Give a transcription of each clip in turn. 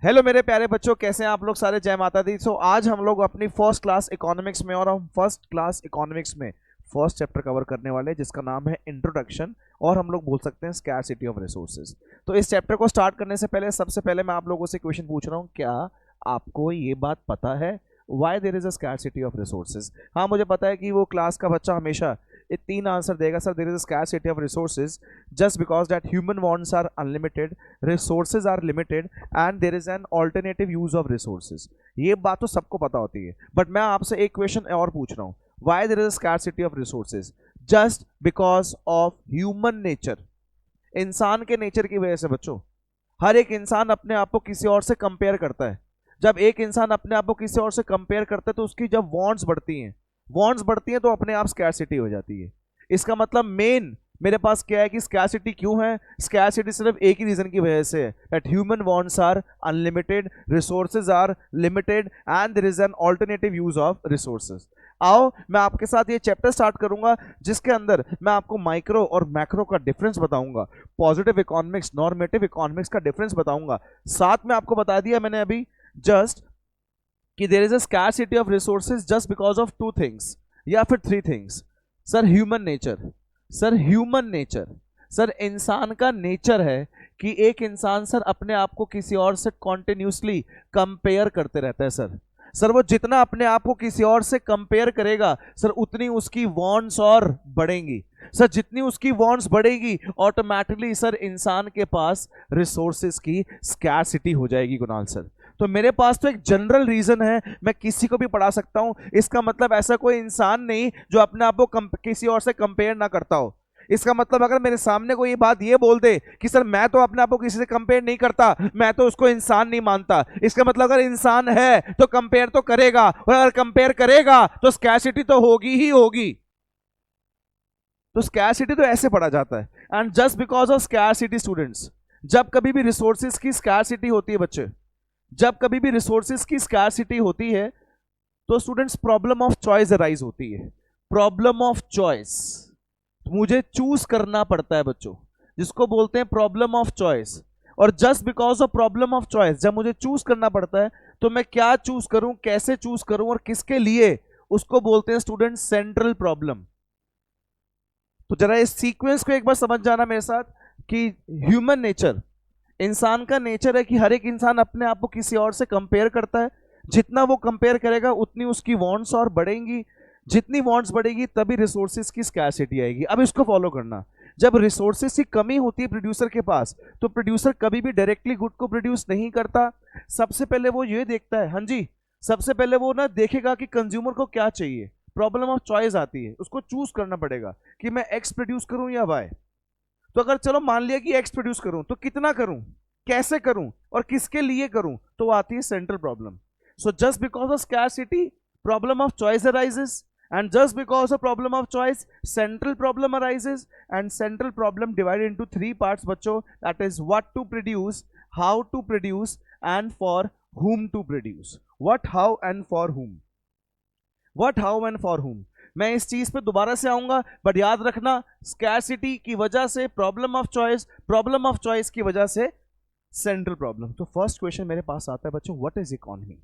Hello मेरे प्यारे बच्चों, कैसे हैं आप लोग सारे। जय माता दी। आज हम लोग अपनी फर्स्ट क्लास इकोनॉमिक्स में और हम फर्स्ट क्लास इकोनॉमिक्स में फर्स्ट चैप्टर कवर करने वाले हैं जिसका नाम है इंट्रोडक्शन, और हम लोग बोल सकते हैं स्कैरसिटी ऑफ रिसोर्सेज। तो इस चैप्टर को स्टार्ट करने से पहले सबसे पहले मैं आप लोगों से क्वेश्चन पूछ रहा हूँ, क्या आपको ये बात पता है why there is a scarcity of resources? हाँ, मुझे पता है कि वो क्लास का बच्चा हमेशा ये 3 आंसर देगा, sir there is a scarcity of resources just because that human wants are unlimited, resources are limited and there is an alternative use of resources. ये बात तो सबको पता होती है, बट मैं आपसे एक क्वेश्चन और पूछ रहा हूँ, why there is a scarcity of resources? Just because of human nature, इंसान के नेचर की वजह से। बच्चों, हर एक इंसान अपने आप को किसी और से कंपेयर करता है। जब एक इंसान अपने आप को किसी और से कंपेयर करता है तो उसकी जब वांट्स बढ़ती हैं तो अपने आप स्कैरसिटी हो जाती है। इसका मतलब मेन मेरे पास क्या है कि स्कैरसिटी क्यों है? स्कैरसिटी सिर्फ एक ही रीजन की वजह से है, that human wants are unlimited, resources are limited and there is an alternative use of resources. आओ मैं आपके साथ ये चैप्टर स्टार्ट करूंगा जिसके अंदर मैं आपको माइक्रो और मैक्रो का डिफरेंस बताऊंगा, पॉजिटिव इकोनॉमिक्स नॉर्मेटिव इकोनॉमिक्स का डिफरेंस बताऊंगा। साथ में आपको बता दिया मैंने अभी जस्ट कि there is a scarcity of resources just because of 2 things या फिर 3 things. Sir human nature, sir इंसान का नेचर है कि एक इंसान सर अपने आप को किसी और से कॉन्टिन्यूसली कंपेयर करते रहता है। सर वो जितना अपने आप को किसी और से कंपेयर करेगा सर उतनी उसकी वांट्स और बढ़ेंगी। सर जितनी उसकी वांट्स बढ़ेगी ऑटोमेटिकली सर इंसान के पास रिसोर्सेज की स्कैरसिटी हो जाएगी। कुणाल सर, तो मेरे पास तो एक जनरल रीजन है, मैं किसी को भी पढ़ा सकता हूं। इसका मतलब ऐसा कोई इंसान नहीं जो अपने आप को किसी और से कंपेयर ना करता हो। इसका मतलब अगर मेरे सामने कोई बात ये बोल दे कि सर मैं तो अपने आप को किसी से कंपेयर नहीं करता, मैं तो उसको इंसान नहीं मानता, इसका मतलब अगर इंसान है तो कंपेयर तो करेगा, और अगर कंपेयर करेगा तो स्कैरसिटी तो होगी ही होगी। तो स्कैरसिटी तो ऐसे पढ़ा जाता है। And just because of scarcity students, जब कभी भी रिसोर्सेज की स्कैरसिटी होती है बच्चे, जब कभी भी रिसोर्सेज की स्कैरसिटी होती है तो students problem of choice arise होती है। प्रॉब्लम ऑफ चॉइस, मुझे चूज करना पड़ता है बच्चों, जिसको बोलते हैं प्रॉब्लम ऑफ चॉइस। और just because of problem of choice, जब मुझे चूज करना पड़ता है तो मैं क्या चूज करूं, कैसे चूज करूं और किसके लिए, उसको बोलते हैं स्टूडेंट सेंट्रल प्रॉब्लम। तो जरा इस सीक्वेंस को एक बार समझ जाना मेरे साथ कि ह्यूमन नेचर, इंसान का नेचर है कि हर एक इंसान अपने आप को किसी और से कंपेयर करता है। जितना वो कंपेयर करेगा उतनी उसकी वांट्स और बढ़ेंगी, जितनी वांट्स बढ़ेगी तभी रिसोर्सेज की स्कैरसिटी आएगी। अब इसको फॉलो करना, जब रिसोर्सेज की कमी होती है प्रोड्यूसर के पास तो प्रोड्यूसर कभी भी डायरेक्टली गुड को प्रोड्यूस नहीं करता। सबसे पहले वो ये देखता है, हाँ जी, सबसे पहले वो ना देखेगा कि कंज्यूमर को क्या चाहिए। प्रॉब्लम ऑफ चॉइस आती है, उसको चूज करना पड़ेगा कि मैं एक्स प्रोड्यूस करूं या वाई। तो अगर चलो मान लिया कि एक्स प्रोड्यूस करूं तो कितना करूं, कैसे करूं और किसके लिए करूं, तो आती है central problem. So just because of scarcity problem of choice arises, and just because of problem of choice central problem arises, and central problem divided into 3 parts बच्चों, that is what to produce, how to produce and for whom to produce। what, how and for whom, what, how and for whom। मैं इस चीज पे दोबारा से आऊंगा, but याद रखना स्कैरसिटी की वजह से problem of choice, problem of choice की वजह से सेंट्रल प्रॉब्लम। तो फर्स्ट क्वेश्चन मेरे पास आता है बच्चों, what is economy?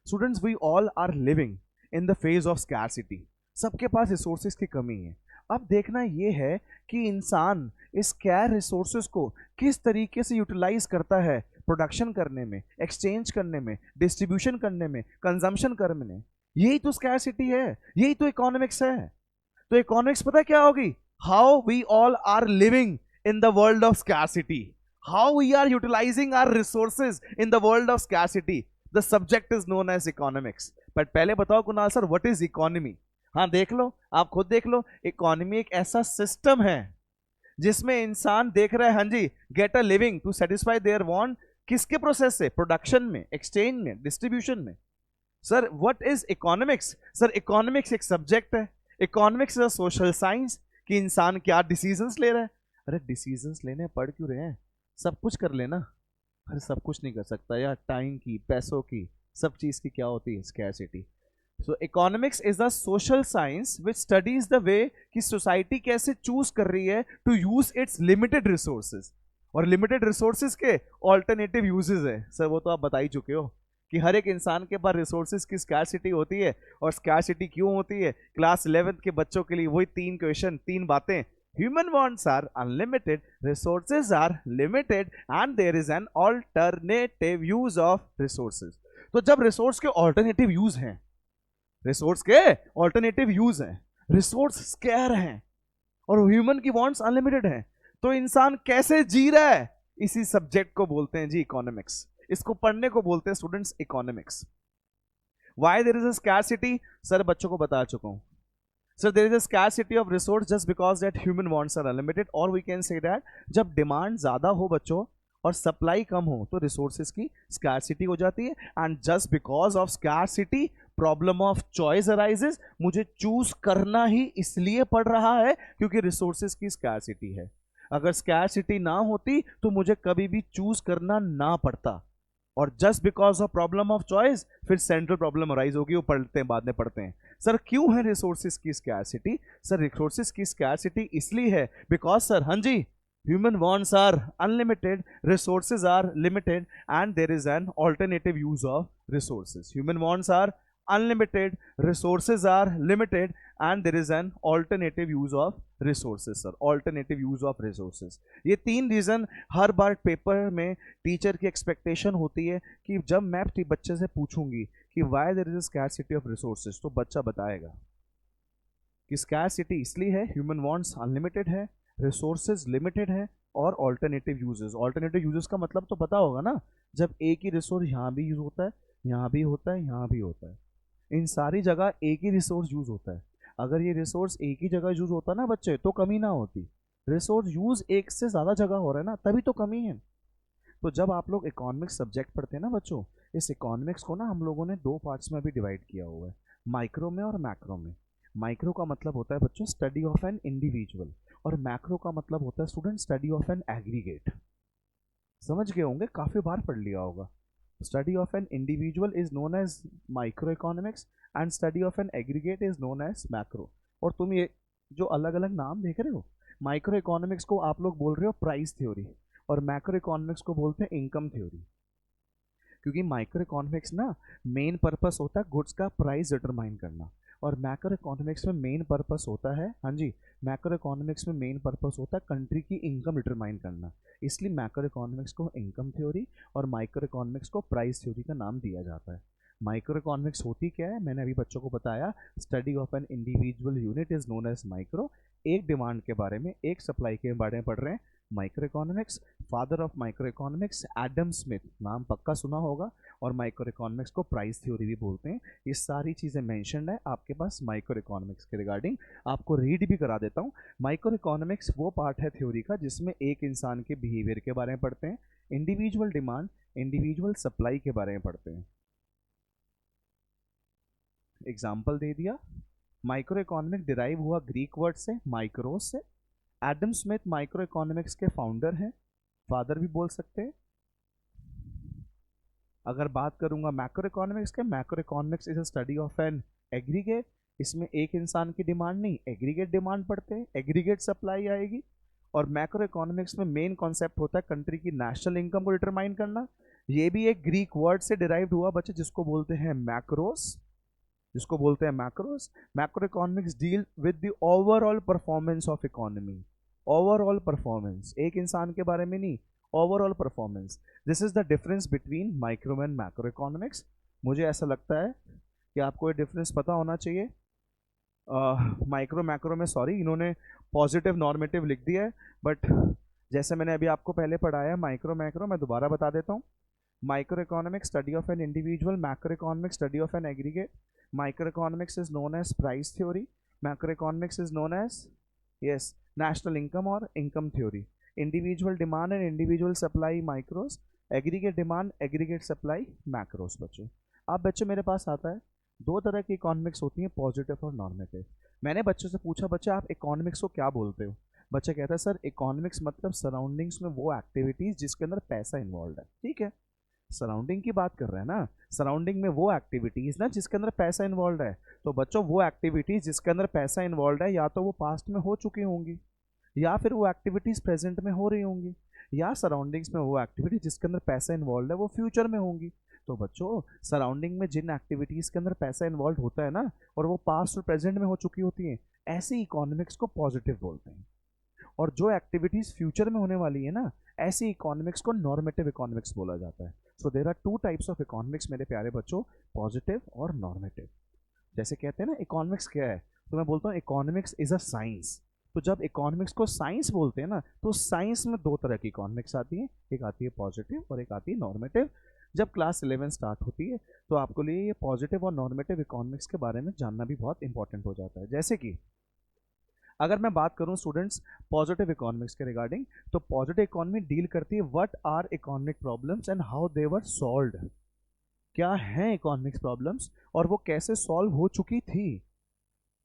Students, we all are living in the phase of scarcity, सबके पास रिसोर्सेज की कमी है। अब देखना यह है कि इंसान इस स्कैर रिसोर्सेज को किस तरीके से यूटिलाइज करता है, प्रोडक्शन करने में, एक्सचेंज करने में, डिस्ट्रीब्यूशन करने में, कंजम्पशन करने में। यही तो स्कैरसिटी है, यही तो इकोनॉमिक्स है। तो इकोनॉमिक्स पता क्या होगी? How we all are living in the world of scarcity, how we are utilising our resources in the world of scarcity. The subject is known as economics. But पहले बताओ Kunal sir, what is economy? हाँ देख लो, आप खुद देख लो, economy एक ऐसा system है जिसमें इंसान देख रहा है, हाँ जी, get a living to satisfy their want, किसके प्रोसेस से? प्रोडक्शन में, एक्सचेंज में, डिस्ट्रीब्यूशन में। Sir what is economics? Sir economics एक सब्जेक्ट है, economics is a social science कि इंसान क्या डिसीजंस ले रहा है। अरे डिसीजंस लेने पढ़ क्यों रहे हैं, सब कुछ कर लेना। अरे सब कुछ नहीं कर सकता यार, टाइम की, पैसों की, सब चीज की क्या होती है? Scarcity. So economics is the social science which studies the way कि सोसाइटी कैसे चूज कर रही है to use its limited resources. और लिमिटेड रिसोर्सेज के ऑल्टरनेटिव यूजेस है। सर वो तो आप बता ही चुके हो कि हर एक इंसान के पास रिसोर्सेज की स्कैरसिटी होती है। और स्कैरसिटी क्यों होती है? क्लास 11th के बच्चों के लिए वही 3 क्वेश्चन, 3 बातें। Human wants are unlimited, resources are limited, and there is an alternative use of resources। तो जब रिसोर्स के ऑल्टरनेटिव यूज हैं, रिसोर्स के ऑल्टरनेटिव यूज हैं, रिसोर्स स्कैर हैं और ह्यूमन की वांट्स अनलिमिटेड हैं, तो इंसान कैसे जी रहा है? इसी सब्जेक्ट को बोलते हैं जी इकोनॉमिक्स। इसको पढ़ने को बोलते हैं students economics. Why there is a scarcity? Sir बच्चों को बता चुका हूं। Sir there is a scarcity of resource just because that human wants are unlimited, और वी कैन से दैट जब डिमांड ज्यादा हो बच्चों और सप्लाई कम हो तो रिसोर्सेज की स्कैरसिटी हो जाती है। And just because of scarcity problem of choice arises. मुझे चूज करना ही इसलिए पड़ रहा है क्योंकि रिसोर्सेज की स्कैरसिटी है। अगर स्कैरसिटी ना होती तो मुझे कभी भी चूज करना ना पड़ता। और just because of problem of choice फिर सेंट्रल प्रॉब्लम अराइज होगी, वो पढ़ते हैं, बाद में पढ़ते हैं। सर क्यों है रिसोर्सेज की स्कैरसिटी? सर रिसोर्सेज की स्कैरसिटी इसलिए है बिकॉज सर, हाँ जी, human wants are unlimited, resources are limited, and there is an alternative use of resources। human wants are unlimited, resources are limited, and there is an alternative use of resources। sir alternative use of resources, ये 3 reason हर बार paper में teacher की expectation होती है कि जब मैं बच्चे से पूछूंगी कि why there is a scarcity of resources, तो बच्चा बताएगा कि स्कैरसिटी इसलिए है, ह्यूमन वांट्स अनलिमिटेड है, रिसोर्सेज लिमिटेड है, और ऑल्टरनेटिव यूजेस। ऑल्टरनेटिव यूजेस का मतलब तो पता होगा ना, जब एक ही रिसोर्स यहाँ भी यूज होता है, यहाँ भी होता है, यहाँ भी होता है, इन सारी जगह एक ही रिसोर्स यूज होता है। अगर ये रिसोर्स एक ही जगह यूज होता ना बच्चे, तो कमी ना होती। रिसोर्स यूज एक से ज्यादा जगह हो रहा है ना, तभी तो कमी है। तो जब आप लोग इकोनॉमिक्स सब्जेक्ट पढ़ते हैं ना बच्चों, इस इकोनॉमिक्स को ना हम लोगों ने 2 पार्ट्स में भी डिवाइड किया हुआ है, माइक्रो में और मैक्रो में। माइक्रो का मतलब होता है बच्चों स्टडी ऑफ एन इंडिविजुअल, और मैक्रो का मतलब होता है student study of an aggregate. समझ गए होंगे, काफी बार पढ़ लिया होगा। Study of an individual is known as micro economics and study of an aggregate is known as macro. और तुम ये जो अलग अलग नाम देख रहे हो, माइक्रो इकोनॉमिक्स को आप लोग बोल रहे हो प्राइस थ्योरी, और मैक्रो इकोनॉमिक्स को बोलते हैं इनकम थ्योरी। क्योंकि माइक्रो इकोनॉमिक्स ना मेन पर्पस होता है गुड्स का प्राइस डिटरमाइन करना, और मैक्रो इकोनॉमिक्स में मेन पर्पस होता है, हाँ जी, मैक्रो इकोनॉमिक्स में मेन पर्पस होता है कंट्री की इनकम डिटरमाइन करना। इसलिए मैक्रो इकोनॉमिक्स को इनकम थ्योरी और माइक्रो इकोनॉमिक्स को प्राइस थ्योरी का नाम दिया जाता है। माइक्रो इकोनॉमिक्स होती क्या है, मैंने अभी बच्चों को बताया, study of an individual unit is known as micro. एक डिमांड के बारे में, एक सप्लाई के बारे में पढ़ रहे हैं, micro economics. Father of micro economics Adam Smith, नाम पक्का सुना होगा, और माइक्रो इकोनॉमिक्स को प्राइस थ्योरी भी बोलते हैं। ये सारी चीज़ें मेंशन्ड है आपके पास माइक्रो इकोनॉमिक्स के रिगार्डिंग। आपको रीड भी करा देता हूँ। माइक्रो इकोनॉमिक्स वो पार्ट है थ्योरी का जिसमें एक इंसान के बिहेवियर के बारे में पढ़ते हैं, इंडिविजुअल डिमांड, इंडिविजुअल सप्लाई के बारे में पढ़ते हैं। एग्जाम्पल दे दिया, माइक्रो इकोनॉमिक डिराइव हुआ ग्रीक वर्ड से, माइक्रोस से। एडम स्मिथ माइक्रो इकोनॉमिक्स के फाउंडर हैं, फादर भी बोल सकते हैं। अगर बात करूंगा मैक्रो इकोनॉमिक्स के, macro economics is a study of an aggregate. इसमें एक इंसान की डिमांड नहीं, एग्रीगेट डिमांड पढ़ते हैं, एग्रीगेट सप्लाई आएगी। और मैक्रो इकोनॉमिक्स में मेन कॉन्सेप्ट होता है कंट्री की नेशनल इनकम को डिटरमाइन करना। ये भी एक ग्रीक वर्ड से डिराइव्ड हुआ बच्चे, जिसको बोलते हैं मैक्रोस, जिसको बोलते हैं macros. Macro economics deal with the overall performance of economy. Overall performance, एक इंसान के बारे में नहीं, overall performance. This is the difference between micro and macro economics. मुझे ऐसा लगता है कि आपको ये डिफरेंस पता होना चाहिए। माइक्रो मैक्रो में, सॉरी, इन्होंने पॉजिटिव नॉर्मेटिव लिख दिया है, बट जैसे मैंने अभी आपको पहले पढ़ाया माइक्रो मैक्रो, मैं दोबारा बता देता हूँ। Micro economics study of an individual, macro economics study of an aggregate. Micro economics is known as price theory, macro economics is known as yes national income और income theory. Individual demand and individual supply micros, aggregate demand aggregate supply macros. बच्चों आप बच्चे मेरे पास आता है, 2 तरह की इकोनॉमिक्स होती है, पॉजिटिव और नॉर्मेटिव। मैंने बच्चों से पूछा, बच्चे आप इकोनॉमिक्स को क्या बोलते हो? बच्चे कहता है सर इकोनॉमिक्स मतलब सराउंडिंग्स में वो एक्टिविटीज जिसके अंदर पैसा इन्वॉल्व है। ठीक है, सराउंडिंग की बात कर रहे हैं ना, सराउंडिंग में वो एक्टिविटीज ना जिसके अंदर पैसा इन्वॉल्व है। तो बच्चों वो एक्टिविटीज जिसके अंदर पैसा इन्वॉल्व है, या तो वो पास्ट में हो चुकी होंगी, या फिर वो एक्टिविटीज प्रेजेंट में हो रही होंगी, या सराउंडिंग्स में वो एक्टिविटी जिसके अंदर पैसा इन्वॉल्व है वो फ्यूचर में होंगी। तो बच्चों सराउंडिंग में जिन एक्टिविटीज़ के अंदर पैसा इन्वॉल्व होता है ना, और वो पास्ट और प्रेजेंट में हो चुकी होती हैं, ऐसी इकोनॉमिक्स को पॉजिटिव बोलते हैं। और जो एक्टिविटीज़ फ्यूचर में होने वाली है ना, ऐसी इकोनॉमिक्स को नॉर्मेटिव इकोनॉमिक्स बोला जाता है। So there are two types of economics मेरे प्यारे बच्चों, पॉजिटिव और नॉर्मेटिव। जैसे कहते हैं ना इकोनॉमिक्स क्या है, तो मैं बोलता हूँ इकोनॉमिक्स इज अ साइंस। तो जब इकोनॉमिक्स को साइंस बोलते हैं ना, तो साइंस में दो तरह की इकोनॉमिक्स आती है, एक आती है पॉजिटिव और एक आती है नॉर्मेटिव। जब क्लास 11 स्टार्ट होती है तो आपके लिए ये पॉजिटिव और नॉर्मेटिव इकोनॉमिक्स के बारे में जानना भी बहुत इंपॉर्टेंट हो जाता है। जैसे कि अगर मैं बात करूं स्टूडेंट्स पॉजिटिव इकोनॉमिक्स के रिगार्डिंग, तो पॉजिटिव इकोनॉमी डील करती है what are economic problems and how they were solved. क्या हैं इकोनॉमिक्स प्रॉब्लम्स और वो कैसे सॉल्व हो चुकी थी।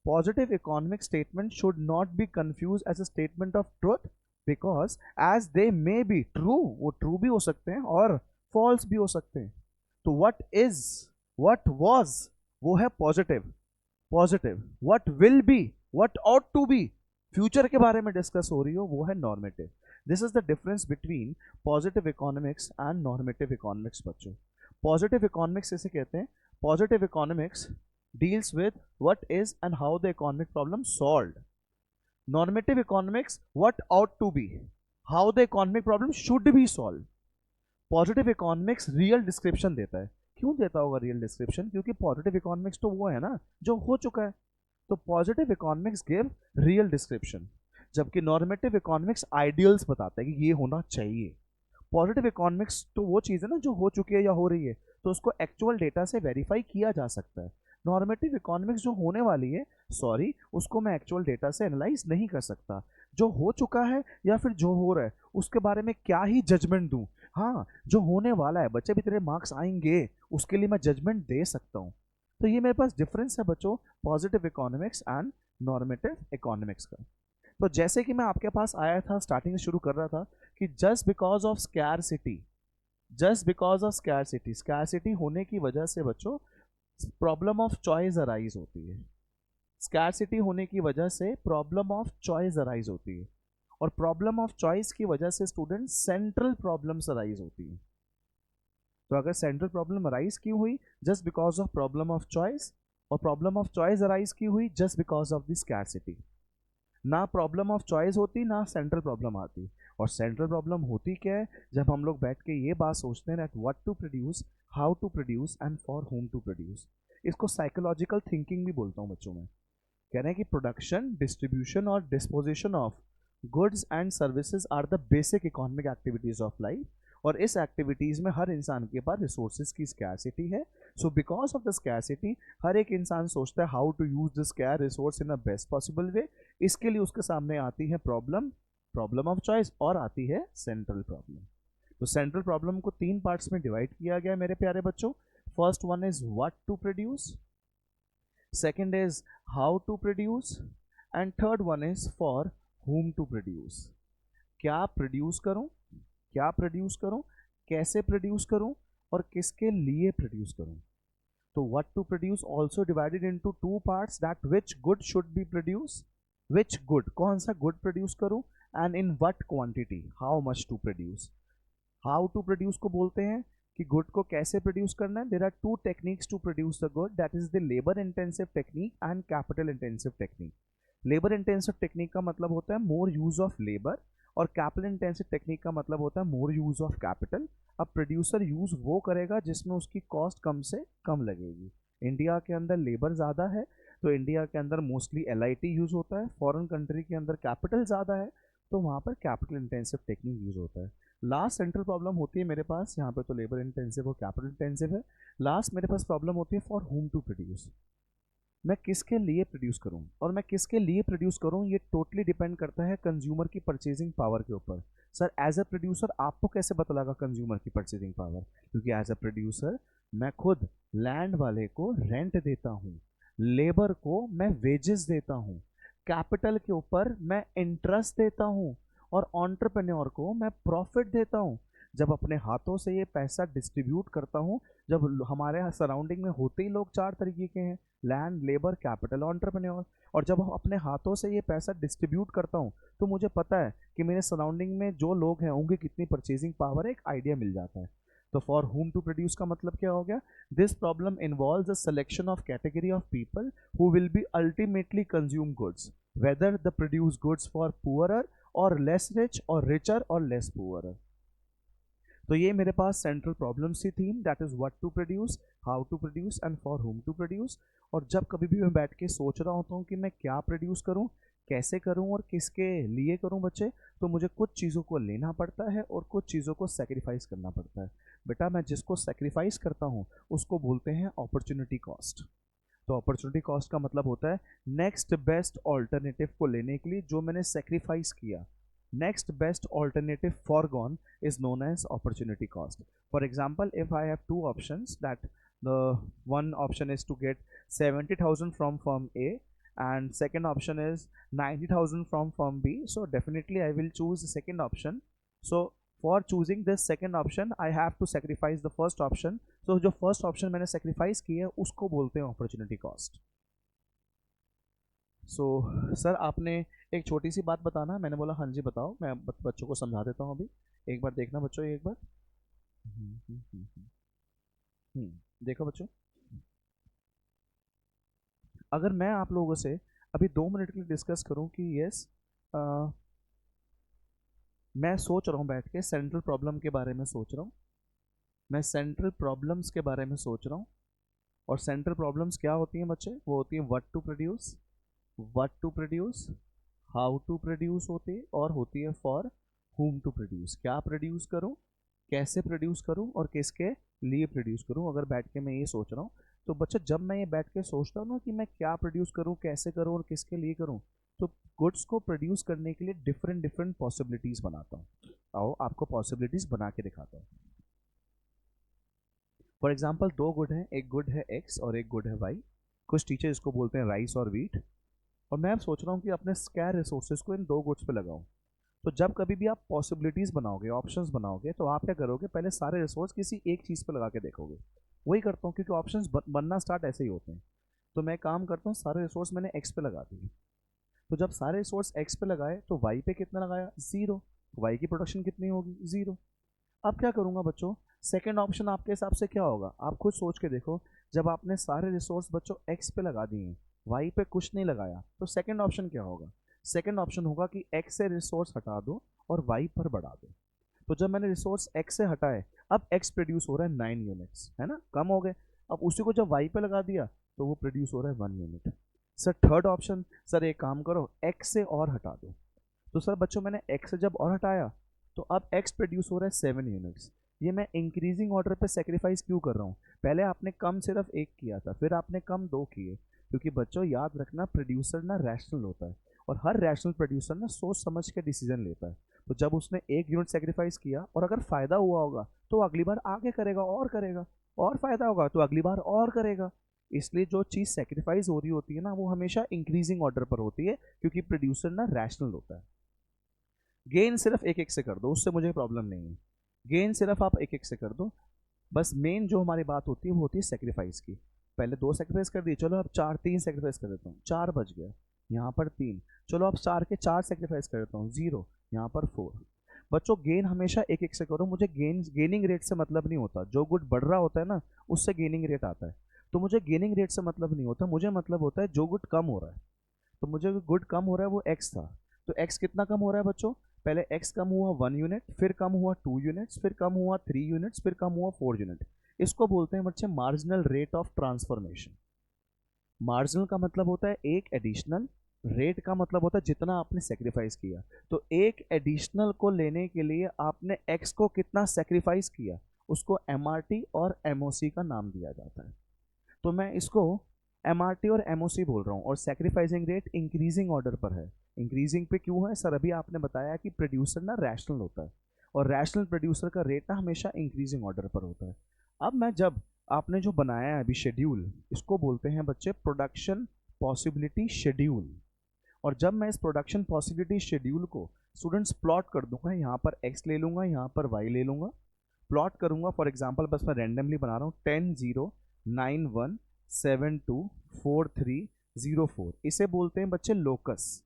Positive economic statement should not be confused as a statement of truth because as they may be true, वो true भी हो सकते हैं और false भी हो सकते हैं। तो what is, what was, वो है positive, positive, what will be, what ought to be, future के बारे में डिस्कस हो रही हो, वो है normative। This is the difference between positive economics and normative economics बच्चों। Positive economics इसे कहते हैं, positive economics deals with what is and how the economic problem solved. Normative economics, what ought to be, how the economic problem should be solved. Positive economics real description देता है। क्यों देता होगा real description? क्योंकि positive economics तो वो है ना जो हो चुका है। तो positive economics give real description, जबकि normative economics ideals बताता है कि ये होना चाहिए। पॉजिटिव इकोनॉमिक्स तो वो चीज़ है ना जो हो चुकी है या हो रही है, तो उसको एक्चुअल डेटा से वेरीफाई किया जा सकता है। नॉर्मेटिव इकोनॉमिक्स जो होने वाली है, सॉरी, उसको मैं एक्चुअल डेटा से एनालाइज नहीं कर सकता। जो हो चुका है या फिर जो हो रहा है उसके बारे में क्या ही जजमेंट दूं। हाँ, जो होने वाला है, बच्चे भी तेरे मार्क्स आएंगे, उसके लिए मैं जजमेंट दे सकता हूँ। तो ये मेरे पास डिफरेंस है बच्चों positive economics and normative economics का। तो जैसे कि मैं आपके पास आया था, स्टार्टिंग से शुरू कर रहा था कि just because of scarcity, just because of scarcity, scarcity होने की वजह से बच्चों प्रॉब्लम ऑफ चॉइस अराइज होती है। स्कैरसिटी होने की वजह से प्रॉब्लम ऑफ चॉइस अराइज होती है, और प्रॉब्लम ऑफ चॉइस की वजह से स्टूडेंट सेंट्रल प्रॉब्लम्स अराइज होती है। तो अगर सेंट्रल प्रॉब्लम अराइज क्यों हुई? Just because of problem of choice, और प्रॉब्लम ऑफ चॉइस अराइज क्यों हुई? Just because of the scarcity. ना प्रॉब्लम ऑफ चॉइस होती ना सेंट्रल प्रॉब्लम आती। और सेंट्रल प्रॉब्लम होती क्या है? जब हम लोग बैठ के ये बात सोचते हैं that what to produce, how to produce and for whom to produce. इसको साइकोलॉजिकल थिंकिंग भी बोलता हूँ बच्चों में। कह रहे हैं कि प्रोडक्शन, डिस्ट्रीब्यूशन और disposition of goods and services are the basic economic activities of life, और इस एक्टिविटीज़ में हर इंसान के पास रिसोर्सेज की स्कैरसिटी है। So because of the scarcity हर एक इंसान सोचता है how to use the scarce resource in a best possible way. इसके लिए उसके सामने आती है प्रॉब्लम, प्रॉब्लम ऑफ चॉइस, और आती है सेंट्रल प्रॉब्लम। तो सेंट्रल प्रॉब्लम को तीन पार्ट्स में डिवाइड किया गया मेरे प्यारे बच्चों। First one is what to produce, second is how to produce, and third one is for whom to produce. क्या प्रोड्यूस करूं, क्या प्रोड्यूस करूं, कैसे प्रोड्यूस करूं, और किसके लिए प्रोड्यूस करूं। तो what to produce also divided into two parts, that which good should be produce, which good, कौन सा गुड प्रोड्यूस करूं, and in what quantity, how much to produce. How to produce को बोलते हैं कि गुड को कैसे प्रोड्यूस करना है। There are two techniques to produce the good, that is the labour intensive technique and capital intensive technique. Labour intensive technique का मतलब होता है मोर यूज ऑफ लेबर, और कैपिटल इंटेंसिव टेक्निक का मतलब होता है मोर यूज ऑफ कैपिटल। अब प्रोड्यूसर यूज वो करेगा जिसमें उसकी कॉस्ट कम से कम लगेगी। इंडिया के अंदर लेबर ज़्यादा है तो इंडिया के अंदर मोस्टली LIT यूज होता है। फॉरेन कंट्री के अंदर कैपिटल ज़्यादा है तो वहाँ पर कैपिटल इंटेंसिव टेक्निक यूज होता है। लास्ट सेंट्रल प्रॉब्लम होती है मेरे पास, यहाँ पे तो लेबर इंटेंसिव और कैपिटल इंटेंसिव है। लास्ट मेरे पास प्रॉब्लम होती है फॉर होम टू प्रोड्यूस। मैं किसके लिए प्रोड्यूस करूं, और मैं किसके लिए प्रोड्यूस करूं ये टोटली डिपेंड करता है कंज्यूमर की परचेजिंग पावर के ऊपर। सर एज अ प्रोड्यूसर आपको कैसे पता लगा कंज्यूमर की परचेजिंग पावर? क्योंकि एज अ प्रोड्यूसर मैं खुद लैंड वाले को रेंट देता हूँ, लेबर को मैं वेजेस देता हूँ, कैपिटल के ऊपर मैं इंटरेस्ट देता हूँ, और एंटरप्रेन्योर को मैं प्रॉफिट देता हूँ। जब अपने हाथों से ये पैसा डिस्ट्रीब्यूट करता हूँ, जब हमारे सराउंडिंग में होते ही लोग चार तरीके के हैं, लैंड, लेबर, कैपिटल, एंटरप्रेन्योर, और जब हम अपने हाथों से ये पैसा डिस्ट्रीब्यूट करता हूँ तो मुझे पता है कि मेरे सराउंडिंग में जो लोग हैं उनकी कितनी परचेजिंग पावर है, एक आइडिया मिल जाता है। तो फॉर हुम टू प्रोड्यूस का मतलब क्या हो गया? This problem involves a selection of category of people who will be ultimately consume goods, whether the produce goods for poorer or less rich or richer or less poorer. तो ये मेरे पास central problems की theme, that is what to produce, how to produce and for whom to produce. और जब कभी भी मैं बैठ के सोच रहा होता हूँ कि मैं क्या प्रोड्यूस करूँ, कैसे करूँ और किसके लिए करूँ बच्चे, तो मुझे कुछ चीज़ों को लेना पड़ता है और कुछ चीज़ों को सेक्रीफाइस करना पड़ता है। बेटा मैं जिसको सेक्रीफाइस करता हूँ उसको बोलते हैं अपॉर्चुनिटी कॉस्ट। तो अपॉर्चुनिटी कॉस्ट का मतलब होता है नेक्स्ट बेस्ट ऑल्टरनेटिव को लेने के लिए जो मैंने सेक्रीफाइस किया, next best alternative foregone is known as opportunity cost. For example, if I have two options, that the one option is to get 70,000 from firm A and second option is 90,000 from firm B, so definitely I will choose the second option. So for choosing this second option I have to sacrifice the first option. So जो first option मैंने sacrifice की है उसको बोलते हैं opportunity cost. So sir आपने एक छोटी सी बात बताना, मैंने बोला हाँ जी बताओ, मैं बच्चों को समझा देता हूँ अभी। एक बार देखना बच्चों, एक बार। हम्म, हम्म, हम्म, देखो बच्चों, अगर मैं आप लोगों से अभी 2 मिनट के लिए डिस्कस करूँ कि यस मैं सोच रहा हूँ बैठ के सेंट्रल प्रॉब्लम के बारे में सोच रहा हूँ, मैं सेंट्रल प्रॉब्लम्स के बारे में सोच रहा हूँ। और सेंट्रल प्रॉब्लम्स क्या होती हैं बच्चे? वो होती हैं what to produce, what to produce, how to produce होती है, और होती है फॉर हुम टू प्रोड्यूस। क्या प्रोड्यूस करूं, कैसे प्रोड्यूस करूं और किसके लिए प्रोड्यूस करूं। अगर बैठ के मैं ये सोच रहा हूँ तो बच्चा जब मैं ये बैठ के सोचता हूँ ना कि मैं क्या प्रोड्यूस करूं, कैसे करूं और किसके लिए करूं, तो गुड्स को प्रोड्यूस करने के लिए डिफरेंट डिफरेंट पॉसिबिलिटीज बनाता हूँ। आओ आपको पॉसिबिलिटीज बना के दिखाता हूँ। फॉर एग्जाम्पल दो गुड हैं, एक गुड है एक्स और एक गुड है वाई। कुछ टीचर इसको बोलते हैं राइस और वीट। और मैं अब सोच रहा हूँ कि अपने स्कैर रिसोर्सेज को इन दो गुड्स पे लगाऊं। तो जब कभी भी आप पॉसिबिलिटीज बनाओगे, ऑप्शंस बनाओगे, तो आप क्या करोगे, पहले सारे रिसोर्स किसी एक चीज़ पे लगा के देखोगे। वही करता हूँ क्योंकि ऑप्शंस बनना स्टार्ट ऐसे ही होते हैं। तो मैं काम करता हूँ, सारे रिसोर्स मैंने एक्स पे लगा दिए। तो जब सारे रिसोर्स एक्स पे लगाए तो वाई पे कितना लगाया, जीरो। वाई की प्रोडक्शन कितनी होगी, जीरो। अब क्या करूँगा बच्चों, सेकेंड ऑप्शन आपके हिसाब से क्या होगा, आप खुद सोच के देखो। जब आपने सारे रिसोर्स बच्चों एक्स पे लगा दिए, वाई पे कुछ नहीं लगाया, तो सेकंड ऑप्शन क्या होगा? सेकंड ऑप्शन होगा कि एक्स से रिसोर्स हटा दो और वाई पर बढ़ा दो। तो जब मैंने रिसोर्स एक्स से हटाए, अब एक्स प्रोड्यूस हो रहा है 9 यूनिट्स, है ना, कम हो गए। अब उसी को जब वाई पे लगा दिया तो वो प्रोड्यूस हो रहा है 1 unit. Sir third option, sir एक काम करो एक्स से और हटा दो। तो सर बच्चों मैंने एक्स से जब और हटाया तो अब एक्स प्रोड्यूस हो रहा है 7 यूनिट्स। ये मैं इंक्रीजिंग ऑर्डर पे सेक्रीफाइस क्यों कर रहा हूँ? पहले आपने कम सिर्फ एक किया था, फिर आपने कम दो किए, क्योंकि बच्चों याद रखना प्रोड्यूसर ना रैशनल होता है और हर रैशनल प्रोड्यूसर ना सोच समझ के डिसीजन लेता है। तो जब उसने एक यूनिट सेक्रीफाइस किया और अगर फायदा हुआ होगा तो अगली बार आगे करेगा और करेगा, और फायदा होगा तो अगली बार और करेगा। इसलिए जो चीज़ सेक्रीफाइस हो रही होती है ना वो हमेशा इंक्रीजिंग ऑर्डर पर होती है, क्योंकि प्रोड्यूसर ना रैशनल होता है। गेन सिर्फ एक एक से कर दो, उससे मुझे प्रॉब्लम नहीं है। गेन सिर्फ आप एक एक से कर दो। बस मेन जो हमारी बात होती है वो होती है सेक्रीफाइस की। पहले 2 सेक्रीफाइस कर दिए, चलो अब 3 सेक्रीफाइस कर देता हूँ, 4 बच गया, यहाँ पर 3। चलो अब 4 के 4 सेक्रीफाइस कर देता हूँ, 0, यहाँ पर 4। बच्चों गेन हमेशा एक एक से करो। मुझे गेनिंग रेट से मतलब नहीं होता, जो गुड बढ़ रहा होता है ना उससे गेनिंग रेट आता है। तो मुझे गेनिंग रेट से मतलब नहीं होता, मुझे मतलब होता है जो गुड कम हो रहा है। तो मुझे गुड कम हो रहा है वो एक्स था, तो एक्स कितना कम हो रहा है बच्चों? पहले x कम हुआ 1 यूनिट, फिर कम हुआ 2 यूनिट्स, फिर कम हुआ 3 यूनिट्स, फिर कम हुआ 4 यूनिट। इसको बोलते हैं बच्चे marginal rate of transformation. Marginal का मतलब होता है एक एडिशनल, रेट का मतलब होता है जितना आपने सेक्रीफाइस किया। तो एक एडिशनल को लेने के लिए आपने x को कितना सेक्रीफाइस किया, उसको MRT और MOC का नाम दिया जाता है। तो मैं इसको MRT और MOC बोल रहा हूँ, और सेक्रीफाइसिंग रेट इंक्रीजिंग ऑर्डर पर है। इंक्रीजिंग पे क्यों है सर? अभी आपने बताया कि प्रोड्यूसर ना रैशनल होता है, और रैशनल प्रोड्यूसर का रेट ना हमेशा इंक्रीजिंग ऑर्डर पर होता है। अब मैं जब आपने जो बनाया है अभी शेड्यूल, इसको बोलते हैं बच्चे प्रोडक्शन पॉसिबिलिटी शेड्यूल। और जब मैं इस प्रोडक्शन पॉसिबिलिटी शेड्यूल को स्टूडेंट्स प्लॉट कर दूंगा, यहाँ पर एक्स ले लूंगा, यहाँ पर वाई ले लूंगा, प्लॉट करूंगा फॉर एग्जांपल, बस मैं रैंडमली बना रहा हूँ 10, 0, 9, 1, 7, 2, 4, 3, 0, 4, इसे बोलते हैं बच्चे लोकस।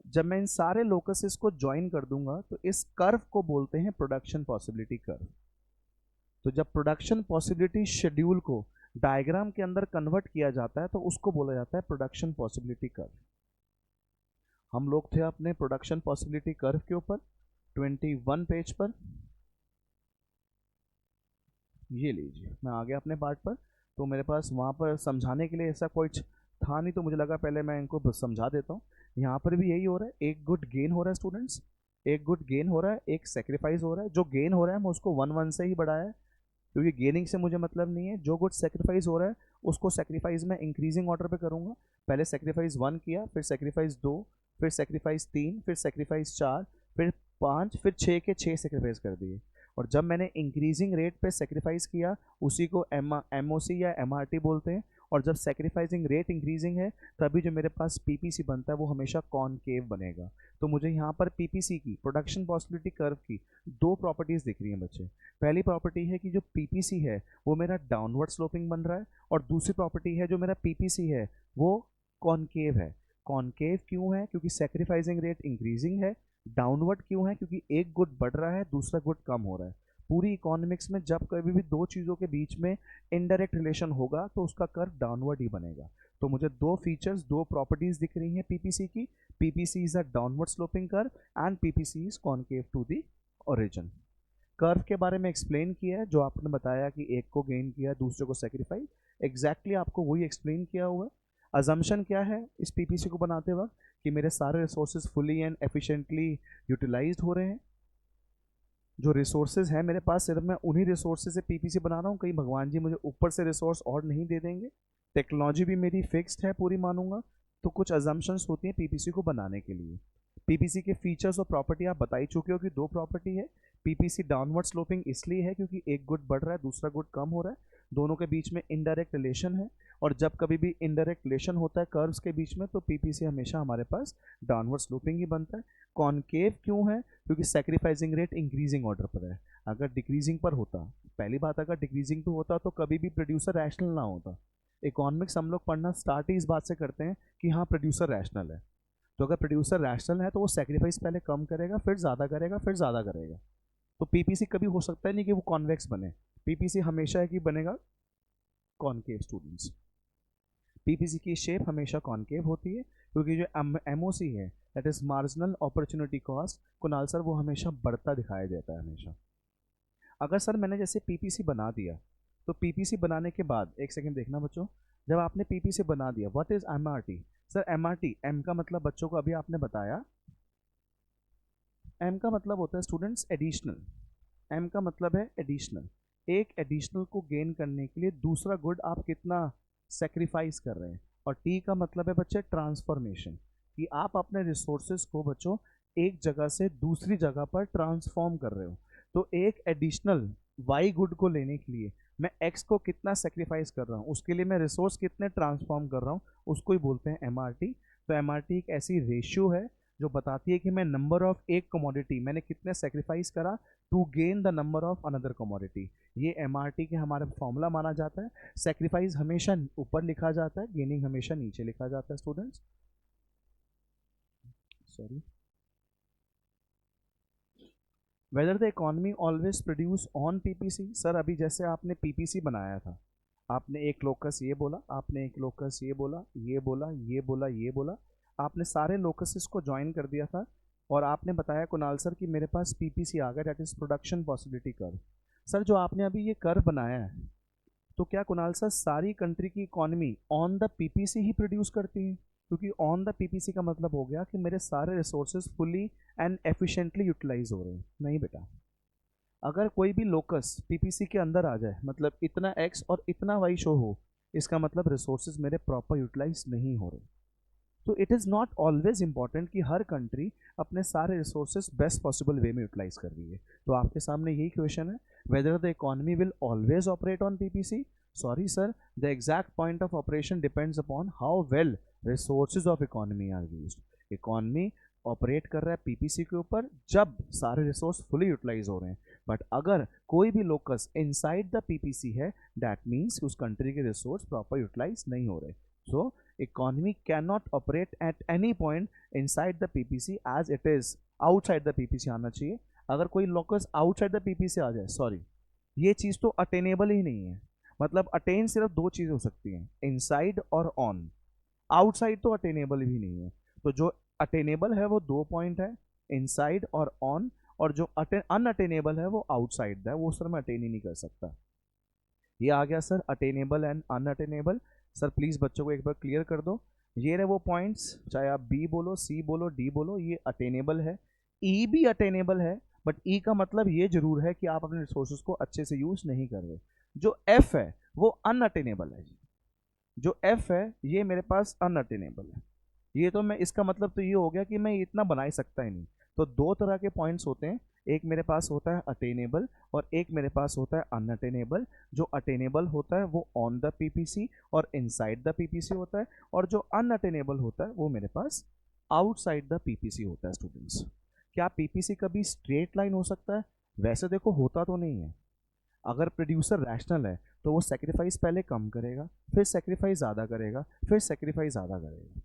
जब मैं इन सारे लोकसेस को ज्वाइन कर दूंगा तो इस कर्व को बोलते हैं प्रोडक्शन पॉसिबिलिटी कर्व। तो जब प्रोडक्शन पॉसिबिलिटी शेड्यूल को डायग्राम के अंदर कन्वर्ट किया जाता है तो उसको बोला जाता है प्रोडक्शन पॉसिबिलिटी कर्व। हम लोग थे अपने प्रोडक्शन पॉसिबिलिटी कर्व के ऊपर 21 पेज पर। ये लीजिए, मैं आ गया अपने पार्ट पर। तो मेरे पास वहाँ पर समझाने के लिए ऐसा कुछ था नहीं, तो मुझे लगा पहले मैं इनको समझा देता हूँ। यहाँ पर भी यही हो रहा है, एक गुड गेन हो रहा है स्टूडेंट्स, एक गुड गेन हो रहा है, एक सेक्रीफाइस हो रहा है। जो गेन हो रहा है मैं उसको 1 1 से ही बढ़ाया है, क्योंकि गेनिंग से मुझे मतलब नहीं है। जो गुड सेक्रीफाइस हो रहा है उसको सेक्रीफाइस में इंक्रीजिंग ऑर्डर पे करूँगा। पहले सेक्रीफाइस 1 किया, फिर सेक्रीफाइस 2, फिर सेक्रीफाइस 3, फिर सेक्रीफाइस 4, फिर 5, फिर 6 के 6 सेक्रीफाइस कर दिए। और जब मैंने इंक्रीजिंग रेट पे सेक्रीफाइस किया उसी को एमओसी या एमआरटी बोलते हैं। और जब सेक्रीफाइसिंग रेट इंक्रीजिंग है तभी जो मेरे पास पीपीसी बनता है वो हमेशा कॉनकेव बनेगा। तो मुझे यहाँ पर पीपीसी की प्रोडक्शन पॉसिबिलिटी कर्व की दो प्रॉपर्टीज दिख रही हैं बच्चे। पहली प्रॉपर्टी है कि जो पीपीसी है वो मेरा डाउनवर्ड स्लोपिंग बन रहा है, और दूसरी प्रॉपर्टी है जो मेरा पीपीसी है वो कॉनकेव है। कॉनकेव क्यों है? क्योंकि सेक्रीफाइसिंग रेट इंक्रीजिंग है। डाउनवर्ड क्यों है? क्योंकि एक गुड बढ़ रहा है, दूसरा गुड कम हो रहा है। पूरी इकोनॉमिक्स में जब कभी भी दो चीज़ों के बीच में इनडायरेक्ट रिलेशन होगा तो उसका कर्व डाउनवर्ड ही बनेगा। तो मुझे दो फीचर्स, दो प्रॉपर्टीज दिख रही हैं पीपीसी की। PPC is a downward sloping curve and PPC is concave to the origin. Curve के बारे में एक्सप्लेन किया है, जो आपने बताया कि एक को गेन किया दूसरे को सेक्रीफाइस, एग्जैक्टली आपको वही एक्सप्लेन किया हुआ है। अजम्पशन क्या है इस पीपीसी को बनाते वक्त? कि मेरे सारे resources fully and efficiently utilised हो रहे हैं। जो रिसोर्सेज हैं मेरे पास, सिर्फ मैं उन्हीं रिसोर्सेज से पीपीसी बना रहा हूँ, कहीं भगवान जी मुझे ऊपर से रिसोर्स और नहीं दे देंगे। टेक्नोलॉजी भी मेरी फिक्स्ड है, पूरी मानूंगा। तो कुछ अजम्पशंस होती हैं पीपीसी को बनाने के लिए। पीपीसी के फीचर्स और प्रॉपर्टी आप बता ही चुके हो कि दो प्रॉपर्टी है। पीपीसी डाउनवर्ड स्लोपिंग इसलिए है क्योंकि एक गुड बढ़ रहा है, दूसरा गुड कम हो रहा है, दोनों के बीच में इनडायरेक्ट रिलेशन है। और जब कभी भी इनडायरेक्ट रिलेशन होता है कर्व्स के बीच में तो पीपीसी हमेशा हमारे पास डाउनवर्ड स्लोपिंग ही बनता है। कॉनकेव क्यों है? क्योंकि सेक्रीफाइसिंग रेट इंक्रीजिंग ऑर्डर पर है। अगर डिक्रीजिंग पर होता, पहली बात, अगर डिक्रीजिंग पे होता तो कभी भी प्रोड्यूसर रैशनल ना होता। इकोनॉमिक्स हम लोग पढ़ना स्टार्ट ही इस बात से करते हैं कि हाँ प्रोड्यूसर रैशनल है। तो अगर प्रोड्यूसर रैशनल है तो वो सेक्रीफाइस पहले कम करेगा, फिर ज़्यादा करेगा, फिर ज़्यादा करेगा। तो पीपीसी कभी हो सकता है नहीं कि वो कॉन्वेक्स बने। पीपीसी हमेशा है कि बनेगा कॉनकेव स्टूडेंट्स। पीपीसी की शेप हमेशा कॉनकेव होती है क्योंकि जो एमओसी है, that is marginal opportunity cost, Kunal sir, वो हमेशा बढ़ता दिखाया जाता है हमेशा। अगर सर मैंने जैसे पीपीसी बना दिया तो पीपीसी बनाने के बाद, एक सेकंड देखना बच्चों, जब आपने पीपीसी बना दिया, what is MRT? Sir MRT, M का मतलब बच्चों को अभी आपने बताया, एम का मतलब होता है स्टूडेंट्स एडिशनल। एम का मतलब है एडिशनल। एक एडिशनल को गेन करने के लिए दूसरा गुड आप कितना सेक्रीफाइस कर रहे हैं। और टी का मतलब है बच्चे ट्रांसफॉर्मेशन, कि आप अपने रिसोर्सेज को बच्चों एक जगह से दूसरी जगह पर ट्रांसफॉर्म कर रहे हो। तो एक एडिशनल वाई गुड को लेने के लिए मैं एक्स को कितना सेक्रीफाइस कर रहा हूँ, उसके लिए मैं रिसोर्स कितने ट्रांसफॉर्म कर रहा हूँ, उसको ही बोलते हैं एमआरटी। तो एमआरटी एक ऐसी रेशियो है जो बताती है कि मैं नंबर ऑफ एक कमोडिटी मैंने कितने सेक्रीफाइस करा to gain the number of another commodity. ये एमआरटी के हमारा फॉर्मूला माना जाता है। सेक्रीफाइस हमेशा ऊपर लिखा जाता है, गेनिंग हमेशा नीचे लिखा जाता है students. Sorry, weather the economy always produce on PPC. Sir अभी जैसे आपने पीपीसी बनाया था, आपने एक लोकस ये बोला, आपने एक लोकस ये बोला, ये बोला, ये बोला, ये बोला, आपने सारे लोकसेस को ज्वाइन कर दिया था। और आपने बताया कुणाल सर कि मेरे पास पीपीसी आ गया, that is production possibility curve. Sir जो आपने अभी ये कर्व बनाया है, तो क्या कुणाल सर सारी कंट्री की economy on the PPC he produce करती है? क्योंकि ऑन द पीपीसी का मतलब हो गया कि मेरे सारे resources fully and efficiently utilise हो रहे हैं। नहीं बेटा, अगर कोई भी लोकस पीपीसी के अंदर आ जाए, मतलब इतना एक्स और इतना वाई शो हो, इसका मतलब रिसोर्सेज मेरे प्रॉपर यूटिलाइज नहीं हो रहे। तो it is not always important कि हर कंट्री अपने सारे रिसोर्सेज बेस्ट पॉसिबल वे में यूटिलाइज कर रही है। तो आपके सामने यही क्वेश्चन है, whether the economy will always operate on PPC. Sorry sir, the exact point of operation depends upon how well resources of economy are used. Economy operate कर रहा है पीपीसी के ऊपर जब सारे रिसोर्स फुली यूटिलाइज हो रहे हैं। बट अगर कोई भी लोकस इनसाइड द पीपीसी है, दैट मीन्स उस कंट्री के रिसोर्स प्रॉपर यूटिलाइज नहीं हो रहे. So economy can not operate at any point inside the PPC as it is outside the PPC आना चाहिए. अगर कोई लोकस आउटसाइड द पीपीसी आ जाए, सॉरी, ये चीज तो अटेनेबल ही नहीं है. मतलब अटेन सिर्फ दो चीजें हो सकती हैं, इनसाइड और ऑन. आउटसाइड तो अटेनेबल भी नहीं है. तो जो अटेनेबल है वो दो पॉइंट है, इनसाइड और ऑन. और जो अनअटेनेबल है वो आउटसाइड है, वो सर मैं अटेन ही नहीं कर सकता. ये आ गया sir attainable and unattainable. Sir please बच्चों को एक बार क्लियर कर दो. ये रहे वो पॉइंट्स, चाहे आप बी बोलो, सी बोलो, डी बोलो, ये अटेनेबल है. ई भी अटेनेबल है, बट ई का मतलब ये जरूर है कि आप अपने रिसोर्सेज को अच्छे से यूज नहीं कर रहे. जो एफ है वो अनअटेनेबल है. जो एफ है ये मेरे पास अनअटेनेबल है. ये तो मैं, इसका मतलब तो ये हो गया कि मैं इतना बना ही सकता ही नहीं. तो दो तरह के पॉइंट्स होते हैं, एक मेरे पास होता है अटेनेबल और एक मेरे पास होता है अनअटेनेबल. जो अटेनेबल होता है वो ऑन द पीपीसी और इनसाइड द पीपीसी होता है, और जो अनअटेनेबल होता है वो मेरे पास आउटसाइड द पीपीसी होता है. स्टूडेंट्स, क्या पीपीसी कभी स्ट्रेट लाइन हो सकता है? वैसे देखो होता तो नहीं है. अगर प्रोड्यूसर रैशनल है तो वो सेक्रीफाइस पहले कम करेगा, फिर सेक्रीफाइस ज़्यादा करेगा, फिर सेक्रीफाइस ज़्यादा करेगा.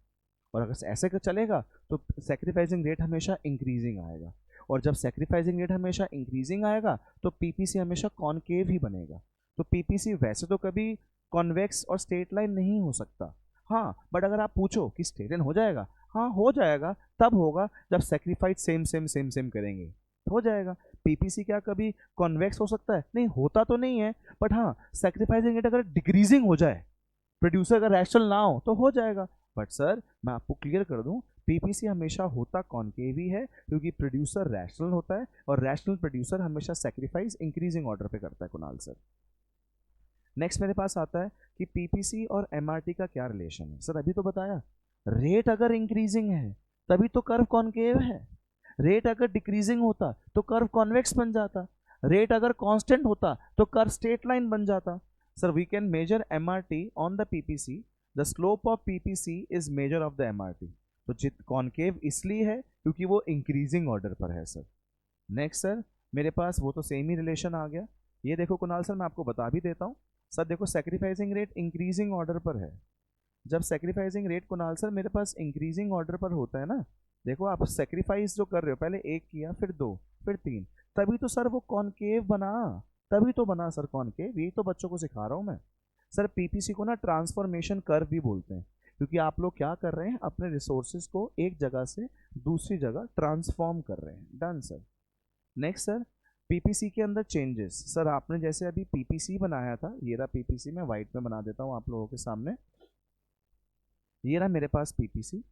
और अगर ऐसे का चलेगा तो सेक्रीफाइसिंग रेट हमेशा इंक्रीजिंग आएगा. और जब सेक्रीफाइसिंग रेट हमेशा इंक्रीजिंग आएगा तो पीपीसी हमेशा कॉनकेव ही बनेगा. तो पीपीसी वैसे तो कभी कॉन्वेक्स और स्ट्रेट लाइन नहीं हो सकता. हाँ, बट अगर आप पूछो कि स्ट्रेट लाइन हो जाएगा, हाँ हो जाएगा. तब होगा जब sacrifice same same same same करेंगे, हो जाएगा. पीपीसी क्या कभी कॉन्वेक्स हो सकता है? नहीं, होता तो नहीं है. बट हाँ, सेक्रीफाइसिंग रेट अगर डिक्रीजिंग हो जाए, प्रोड्यूसर अगर रैशनल ना हो जाएगा. बट सर मैं आपको क्लियर कर दूं, पीपीसी हमेशा होता कॉनकेव ही है, क्योंकि प्रोड्यूसर रैशनल होता है और रैशनल प्रोड्यूसर हमेशा सेक्रीफाइस इंक्रीजिंग ऑर्डर पे करता है. कुणाल सर, नेक्स्ट मेरे पास आता है कि पीपीसी और एमआरटी का क्या रिलेशन है. सर अभी तो बताया, रेट अगर इंक्रीजिंग है तभी तो कर्व कॉनकेव है. रेट अगर डिक्रीजिंग होता तो कर्व कॉन्वेक्स बन जाता. रेट अगर कांस्टेंट होता तो कर्व स्ट्रेट लाइन बन जाता. Sir we can measure MRT on the PPC. The slope of PPC is measure of the MRT. तो जित कॉनकेव इसलिए है क्योंकि वो इंक्रीजिंग ऑर्डर पर है. सर नेक्स्ट सर मेरे पास वो तो सेम ही रिलेशन आ गया. ये देखो कुणाल सर, मैं आपको बता भी देता हूँ. सर देखो, सेक्रीफाइसिंग रेट इंक्रीजिंग ऑर्डर पर है. जब सेक्रीफाइसिंग रेट कुणाल सर मेरे पास इंक्रीजिंग ऑर्डर पर होता है ना, देखो आप सेक्रीफाइस जो कर रहे हो, पहले एक किया, फिर दो, फिर तीन, तभी तो सर वो कॉनकेव बना. तभी तो बना सर कॉनकेव. यही तो बच्चों को सिखा रहा हूँ मैं. सर पीपीसी को ना ट्रांसफॉर्मेशन कर्व भी बोलते हैं, क्योंकि आप लोग क्या कर रहे हैं, अपने रिसोर्सेज को एक जगह से दूसरी जगह ट्रांसफॉर्म कर रहे हैं. Done sir. Next sir, PPC के अंदर चेंजेस. सर आपने जैसे अभी पीपीसी बनाया था, ये रहा पीपीसी, मैं व्हाइट में बना देता हूँ आप लोगों के सामने. ये रहा मेरे पास पीपीसी.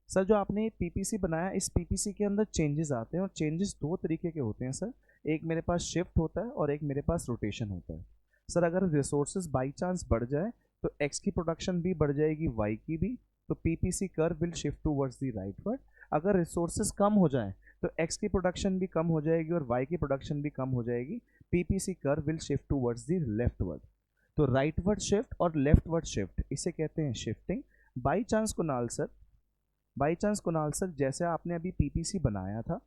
सर जो आपने पीपीसी बनाया, इस पीपीसी के अंदर चेंजेस आते हैं, और चेंजेस दो तरीके के होते हैं सर. एक मेरे पास शिफ्ट होता है और एक मेरे पास रोटेशन होता है. सर अगर रिसोर्सेज बाई चांस बढ़ जाए तो एक्स की प्रोडक्शन भी बढ़ जाएगी, वाई की भी. तो PPC curve will shift towards the rightward. अगर रिसोर्सेज कम हो जाए तो एक्स की प्रोडक्शन भी कम हो जाएगी और वाई की प्रोडक्शन भी कम हो जाएगी. PPC curve will shift towards the leftward. तो राइटवर्ड शिफ्ट और लेफ्टवर्ड शिफ्ट, इसे कहते हैं shifting. By chance Kunal sir, by chance Kunal sir, जैसे आपने अभी पीपीसी बनाया था,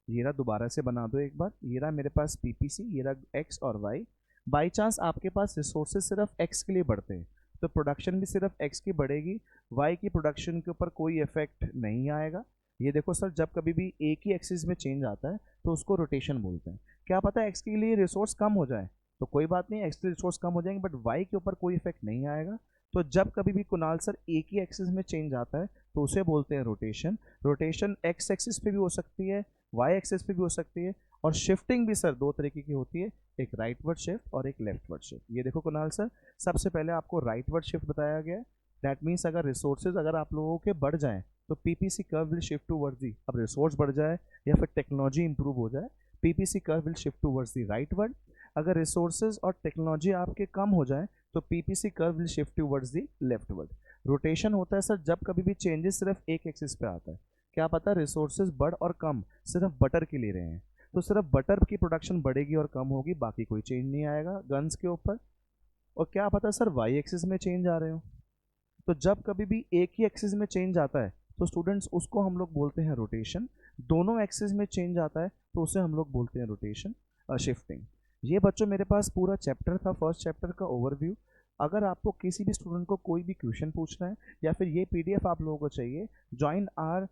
ये रहा, दोबारा से बना दो एक बार. ये रहा मेरे पास पीपीसी, ये रहा एक्स और वाई. बाई चांस आपके पास रिसोर्सेज सिर्फ एक्स के लिए बढ़ते हैं तो प्रोडक्शन भी सिर्फ एक्स की बढ़ेगी, वाई की प्रोडक्शन के ऊपर कोई इफेक्ट नहीं आएगा. ये देखो सर, जब कभी भी एक ही एक्सिस में चेंज आता है तो उसको रोटेशन बोलते हैं. क्या पता है एक्स के लिए रिसोर्स कम हो जाए तो कोई बात नहीं, एक्स के रिसोर्स कम हो जाएंगे, बट वाई के ऊपर कोई इफेक्ट नहीं आएगा. तो जब कभी भी कुणाल सर एक ही एक्सिस में चेंज आता है तो उसे बोलते हैं रोटेशन. रोटेशन एक्स एक्सिस पे भी हो सकती है, वाई एक्सिस पे भी हो सकती है. और शिफ्टिंग भी सर दो तरीके की होती है, एक राइटवर्ड शिफ्ट और एक लेफ्टवर्ड शिफ्ट. ये देखो कुणाल सर, सबसे पहले आपको राइटवर्ड शिफ्ट बताया गया है. दैट मीन्स अगर रिसोर्सेज अगर आप लोगों के बढ़ जाएं तो PPC curve will shift towards the. अब रिसोर्स बढ़ जाए या फिर टेक्नोलॉजी इंप्रूव हो जाए, PPC curve will shift towards the rightward. अगर रिसोर्सेज और टेक्नोलॉजी आपके कम हो जाए तो PPC curve will shift towards the leftward. Rotation होता है सर जब कभी भी चेंजेस सिर्फ एक एक्सिस पे आता है. क्या पता रिसोर्सेज बढ़ और कम सिर्फ बटर के ले रहे हैं तो सिर्फ बटर की प्रोडक्शन बढ़ेगी और कम होगी, बाकी कोई चेंज नहीं आएगा गन्स के ऊपर. और क्या पता सर वाई एक्सिस में चेंज आ रहे हो. तो जब कभी भी एक ही एक्सिस में चेंज आता है तो स्टूडेंट्स उसको हम लोग बोलते हैं रोटेशन. दोनों एक्सिस में चेंज आता है तो उसे हम लोग बोलते हैं रोटेशन. शिफ्टिंग। ये बच्चों मेरे पास पूरा चैप्टर था, फर्स्ट चैप्टर का ओवरव्यू। अगर आपको किसी भी स्टूडेंट को कोई भी क्वेश्चन पूछना है या फिर ये पीडीएफ आप लोगों को चाहिए, join our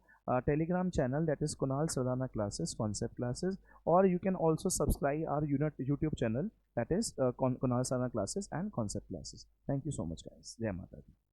Telegram channel, that is Kunal Sardana classes, concept classes, or you can also subscribe our YouTube channel, that is Kunal Sardana classes and concept classes. Thank you so much guys. Jai Mata Di.